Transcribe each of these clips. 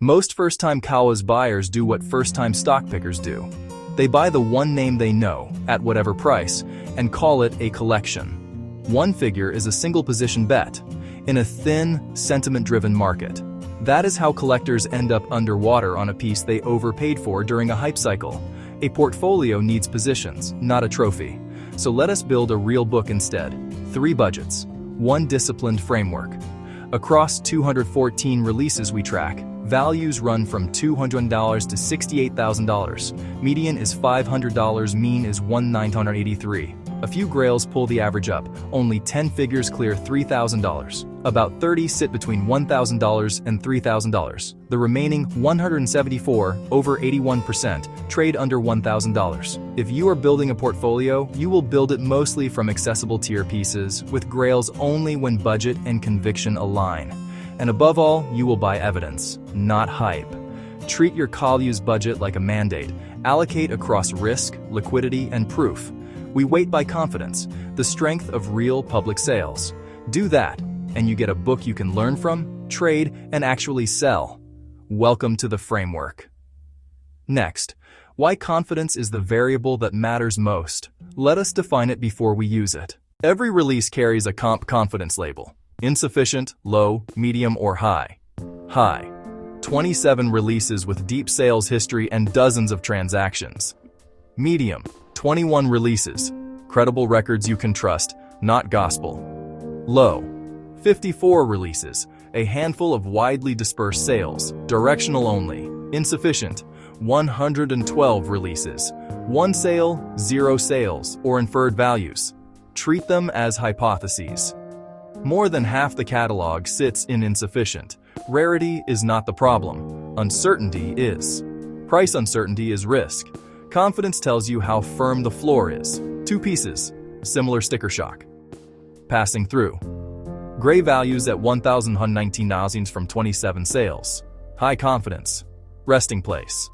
Most first-time KAWS buyers do what first-time stock pickers do. They buy the one name they know, at whatever price, and call it a collection. One figure is a single position bet, in a thin, sentiment-driven market. That is how collectors end up underwater on a piece they overpaid for during a hype cycle. A portfolio needs positions, not a trophy. So let us build a real book instead. 3 budgets, 1 disciplined framework. Across 214 releases we track, values run from $200 to $68,000. Median is $500, mean is $1,983. A few grails pull the average up, only 10 figures clear $3,000. About 30 sit between $1,000 and $3,000. The remaining 174, over 81%, trade under $1,000. If you are building a portfolio, you will build it mostly from accessible tier pieces, with grails only when budget and conviction align. And above all, you will buy evidence, not hype. Treat your KAWS budget like a mandate. Allocate across risk, liquidity, and proof. We weight by confidence, the strength of real public sales. Do that, and you get a book you can learn from, trade, and actually sell. Welcome to the framework. Next, why confidence is the variable that matters most. Let us define it before we use it. Every release carries a confidence label. Insufficient, low, medium, or high. High. 27 releases with deep sales history and dozens of transactions. Medium. 21 releases. Credible records you can trust, not gospel. Low. 54 releases. A handful of widely dispersed sales, directional only. Insufficient. 112 releases. 1 sale, 0 sales, or inferred values. Treat them as hypotheses. More than half the catalog sits in insufficient. Rarity is not the problem. Uncertainty is. Price uncertainty is risk. Confidence tells you how firm the floor is. 2 pieces. Similar sticker shock. Passing through. Gray values at $1,119 from 27 sales. High confidence. Resting place.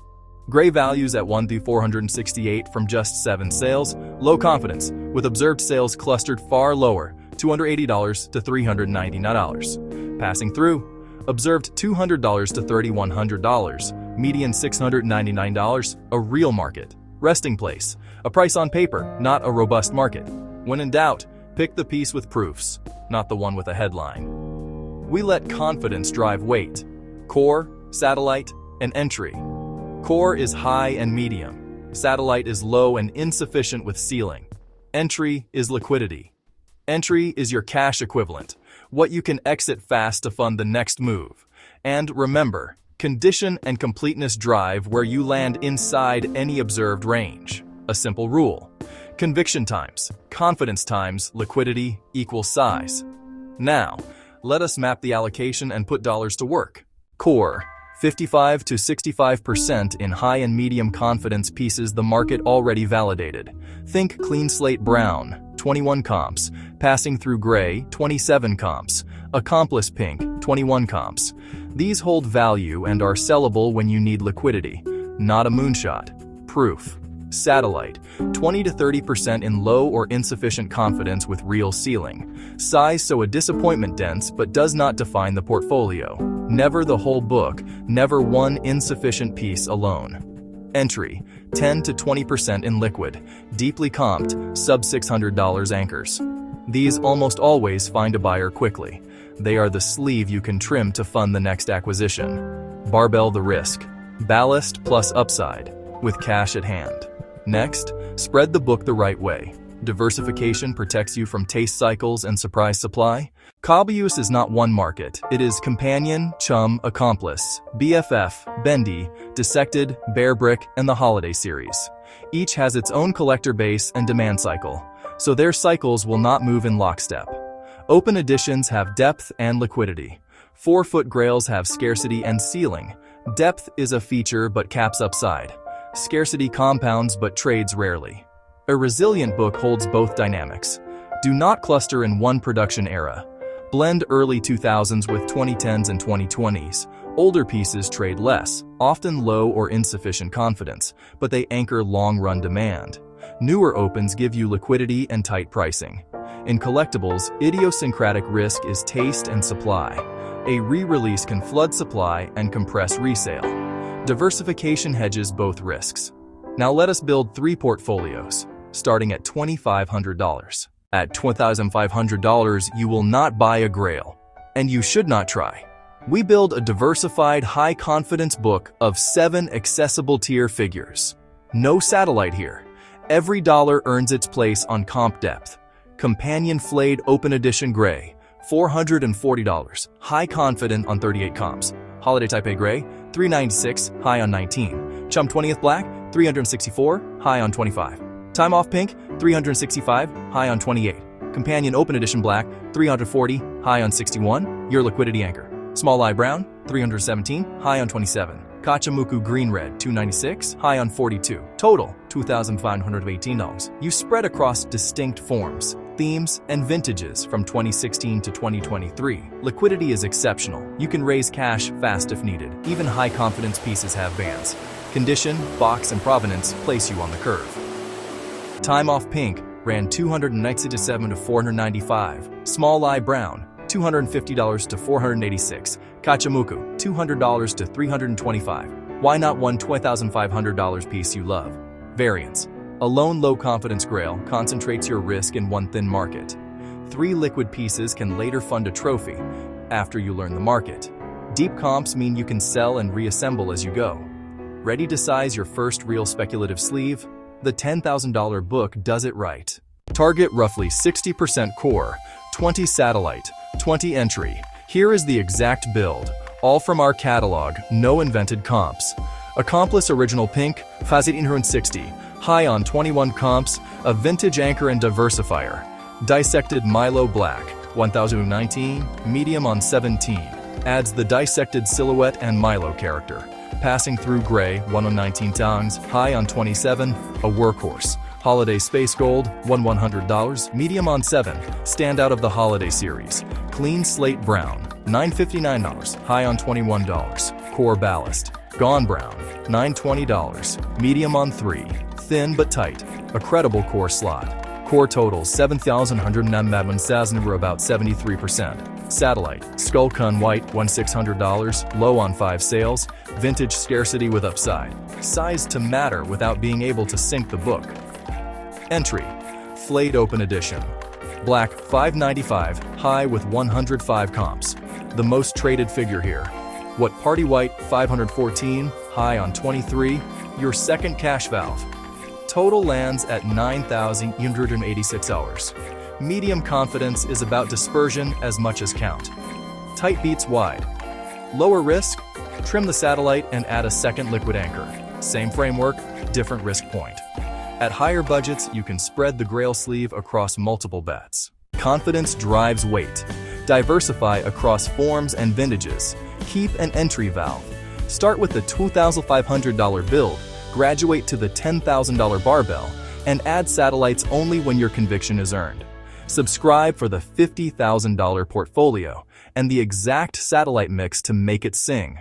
Gray values at $1,468 from just 7 sales. Low confidence, with observed sales clustered far lower, $280 to $399. Passing through. Observed $200 to $3,100. Median $699. A real market. Resting place. A price on paper, not a robust market. When in doubt, pick the piece with proofs, not the one with a headline. We let confidence drive weight. Core, satellite, and entry. Core is high and medium. Satellite is low and insufficient with ceiling. Entry is liquidity. Entry is your cash equivalent, what you can exit fast to fund the next move. And remember, condition and completeness drive where you land inside any observed range. A simple rule. Conviction times, confidence times, liquidity equals size. Now, let us map the allocation and put dollars to work. Core. 55 to 65% in high and medium confidence pieces the market already validated. Think clean slate brown, 21 comps, passing through gray, 27 comps, accomplice pink, 21 comps. These hold value and are sellable when you need liquidity, not a moonshot. Proof. Satellite, 20 to 30% in low or insufficient confidence with real ceiling. Size so a disappointment dense but does not define the portfolio. Never the whole book, never one insufficient piece alone. Entry, 10 to 20% in liquid, deeply comped, sub $600 anchors. These almost always find a buyer quickly. They are the sleeve you can trim to fund the next acquisition. Barbell the risk, ballast plus upside, with cash at hand. Next, spread the book the right way. Diversification protects you from taste cycles and surprise supply. KAWS is not one market. It is companion, chum, accomplice, BFF, bendy, dissected, bear brick, and the holiday series. Each has its own collector base and demand cycle, so their cycles will not move in lockstep. Open editions have depth and liquidity. 4-foot grails have scarcity and ceiling. Depth is a feature but caps upside. Scarcity compounds but trades rarely. A resilient book holds both dynamics. Do not cluster in one production era. Blend early 2000s with 2010s and 2020s. Older pieces trade less, often low or insufficient confidence, but they anchor long-run demand. Newer opens give you liquidity and tight pricing. In collectibles, idiosyncratic risk is taste and supply. A re-release can flood supply and compress resale. Diversification hedges both risks. Now let us build 3 portfolios, starting at $2,500. At $2,500, you will not buy a grail, and you should not try. We build a diversified, high-confidence book of 7 accessible tier figures. No satellite here. Every dollar earns its place on comp depth. Companion Flayed Open Edition Gray, $440, high confident on 38 comps. Holiday Type A Gray, $396, high on 19. Chum 20th Black, $364, high on 25. Time Off Pink, $365, high on 28. Companion Open Edition Black, $340, high on 61. Your Liquidity Anchor. Small Eye Brown, $317, high on 27. Kachamuku Green Red, $296, high on 42. Total, $2,518. You spread across distinct forms, themes, and vintages from 2016 to 2023. Liquidity is exceptional. You can raise cash fast if needed. Even high-confidence pieces have bands. Condition, box, and provenance place you on the curve. Time Off Pink ran $297 to $495. Small Eye Brown, $250 to $486. Kachamuku, $200 to $325. Why not one $2,500 piece you love? Variance. A lone low-confidence grail concentrates your risk in one thin market. 3 liquid pieces can later fund a trophy after you learn the market. Deep comps mean you can sell and reassemble as you go. Ready to size your first real speculative sleeve? The $10,000 book does it right. Target roughly 60% core, 20 satellite, 20 entry. Here is the exact build, all from our catalog, no invented comps. Accomplice Original Pink, $1,860, high on 21 comps, a vintage anchor and diversifier. Dissected Milo Black, $1,019, medium on 17, adds the dissected silhouette and Milo character. Passing Through Gray, 119 tongues, high on 27, a workhorse. Holiday Space Gold, $100, medium on 7, standout of the holiday series. Clean Slate Brown, $959, high on $21. Core Ballast, Gone Brown, $920, medium on 3, thin but tight, a credible core slot. Core totals 7,100 were about 73%. Satellite, Skull Kun White, $1,600, low on 5 sales, vintage scarcity with upside. Size to matter without being able to sync the book. Entry, Flayed Open Edition. Black, $595, high with 105 comps. The most traded figure here. What Party White, $514, high on 23, your second cash valve. Total lands at $9,886. Medium confidence is about dispersion as much as count. Tight beats wide. Lower risk, trim the satellite and add a second liquid anchor. Same framework, different risk point. At higher budgets, you can spread the grail sleeve across multiple bets. Confidence drives weight. Diversify across forms and vintages. Keep an entry valve. Start with the $2,500 build, graduate to the $10,000 barbell, and add satellites only when your conviction is earned. Subscribe for the $50,000 portfolio and the exact satellite mix to make it sing.